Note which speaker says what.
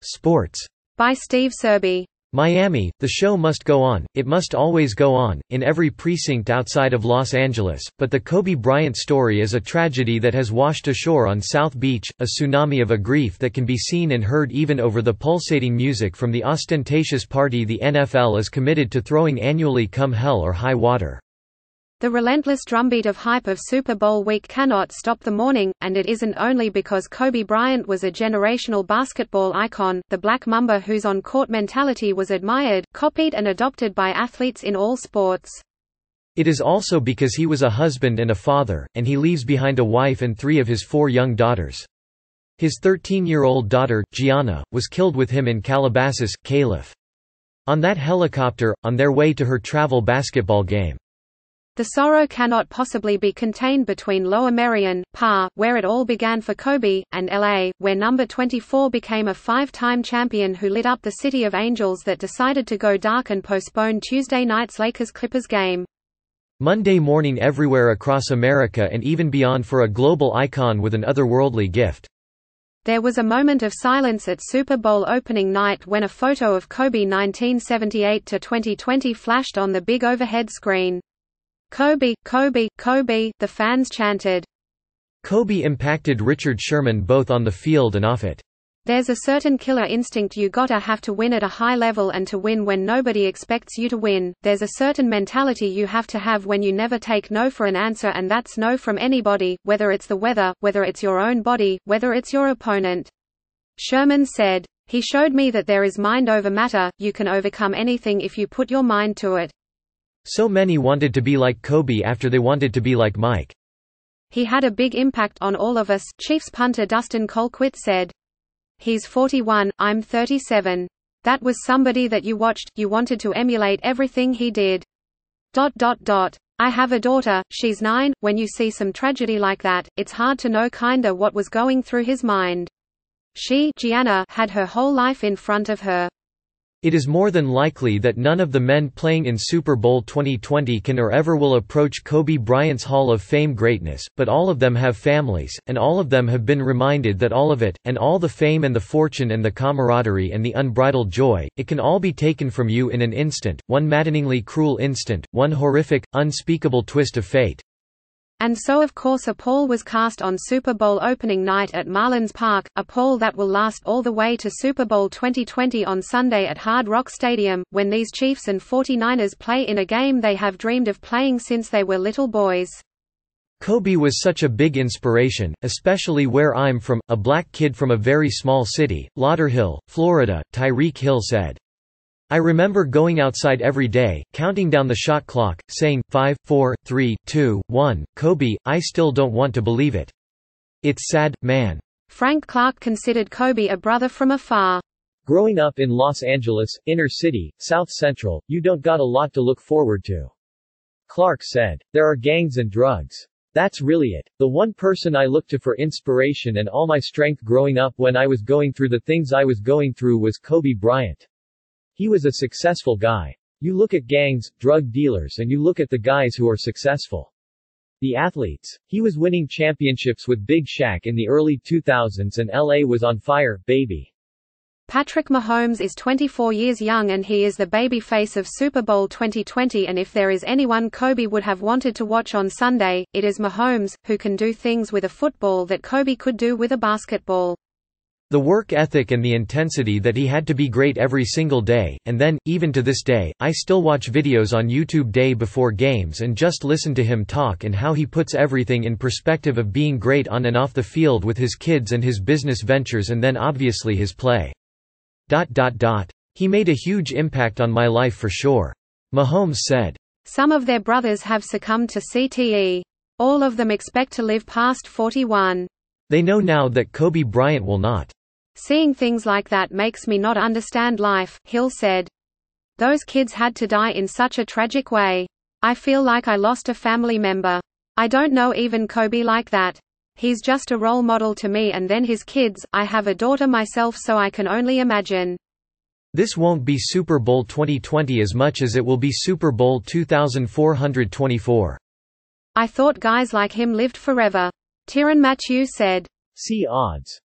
Speaker 1: Sports.
Speaker 2: By Steve Serby.
Speaker 1: Miami, the show must go on, it must always go on, in every precinct outside of Los Angeles, but the Kobe Bryant story is a tragedy that has washed ashore on South Beach, a tsunami of a grief that can be seen and heard even over the pulsating music from the ostentatious party the NFL is committed to throwing annually come hell or high water.
Speaker 2: The relentless drumbeat of hype of Super Bowl week cannot stop the mourning, and it isn't only because Kobe Bryant was a generational basketball icon, the Black Mamba whose on-court mentality was admired, copied and adopted by athletes in all sports.
Speaker 1: It is also because he was a husband and a father, and he leaves behind a wife and 3 of his 4 young daughters. His 13-year-old daughter, Gianna, was killed with him in Calabasas, Calif. On that helicopter, on their way to her travel basketball game.
Speaker 2: The sorrow cannot possibly be contained between Lower Merion, PA, where it all began for Kobe, and LA, where number 24 became a 5-time champion who lit up the City of Angels that decided to go dark and postpone Tuesday night's Lakers-Clippers game.
Speaker 1: Monday morning everywhere across America and even beyond for a global icon with an otherworldly gift.
Speaker 2: There was a moment of silence at Super Bowl opening night when a photo of Kobe 1978–2020 flashed on the big overhead screen. Kobe, Kobe, Kobe, the fans chanted.
Speaker 1: Kobe impacted Richard Sherman both on the field and off it.
Speaker 2: There's a certain killer instinct you gotta have to win at a high level and to win when nobody expects you to win. There's a certain mentality you have to have when you never take no for an answer, and that's no from anybody, whether it's the weather, whether it's your own body, whether it's your opponent. Sherman said, "He showed me that there is mind over matter, you can overcome anything if you put your mind to it."
Speaker 1: So many wanted to be like Kobe after they wanted to be like Mike.
Speaker 2: He had a big impact on all of us, Chiefs punter Dustin Colquitt said. He's 41, I'm 37. That was somebody that you watched, you wanted to emulate everything he did. I have a daughter, she's 9, when you see some tragedy like that, it's hard to know kinda what was going through his mind. She, Gianna, had her whole life in front of her.
Speaker 1: It is more than likely that none of the men playing in Super Bowl 2020 can or ever will approach Kobe Bryant's Hall of Fame greatness, but all of them have families, and all of them have been reminded that all of it, and all the fame and the fortune and the camaraderie and the unbridled joy, it can all be taken from you in an instant, one maddeningly cruel instant, one horrific, unspeakable twist of fate.
Speaker 2: And so of course a pall was cast on Super Bowl opening night at Marlins Park, a pall that will last all the way to Super Bowl 2020 on Sunday at Hard Rock Stadium, when these Chiefs and 49ers play in a game they have dreamed of playing since they were little boys.
Speaker 1: Kobe was such a big inspiration, especially where I'm from, a black kid from a very small city, Lauderhill, Florida, Tyreek Hill said. I remember going outside every day, counting down the shot clock, saying, 5, 4, 3, 2, 1, Kobe, I still don't want to believe it. It's sad, man.
Speaker 2: Frank Clark considered Kobe a brother from afar.
Speaker 3: Growing up in Los Angeles, inner city, South Central, you don't got a lot to look forward to. Clark said. There are gangs and drugs. That's really it. The one person I looked to for inspiration and all my strength growing up when I was going through the things I was going through was Kobe Bryant. He was a successful guy. You look at gangs, drug dealers, and you look at the guys who are successful. The athletes. He was winning championships with Big Shaq in the early 2000s and LA was on fire, baby.
Speaker 2: Patrick Mahomes is 24 years young and he is the babyface of Super Bowl 2020, and if there is anyone Kobe would have wanted to watch on Sunday, it is Mahomes, who can do things with a football that Kobe could do with a basketball.
Speaker 1: The work ethic and the intensity that he had to be great every single day, and then, even to this day, I still watch videos on YouTube day before games and just listen to him talk and how he puts everything in perspective of being great on and off the field with his kids and his business ventures and then obviously his play. He made a huge impact on my life for sure. Mahomes said.
Speaker 2: Some of their brothers have succumbed to CTE. All of them expect to live past 41.
Speaker 1: They know now that Kobe Bryant will not.
Speaker 2: Seeing things like that makes me not understand life, Hill said. Those kids had to die in such a tragic way. I feel like I lost a family member. I don't know even Kobe like that. He's just a role model to me, and then his kids. I have a daughter myself, so I can only imagine.
Speaker 1: This won't be Super Bowl 2020 as much as it will be Super Bowl 2424.
Speaker 2: I thought guys like him lived forever. Tyrann Mathieu said.
Speaker 3: See odds.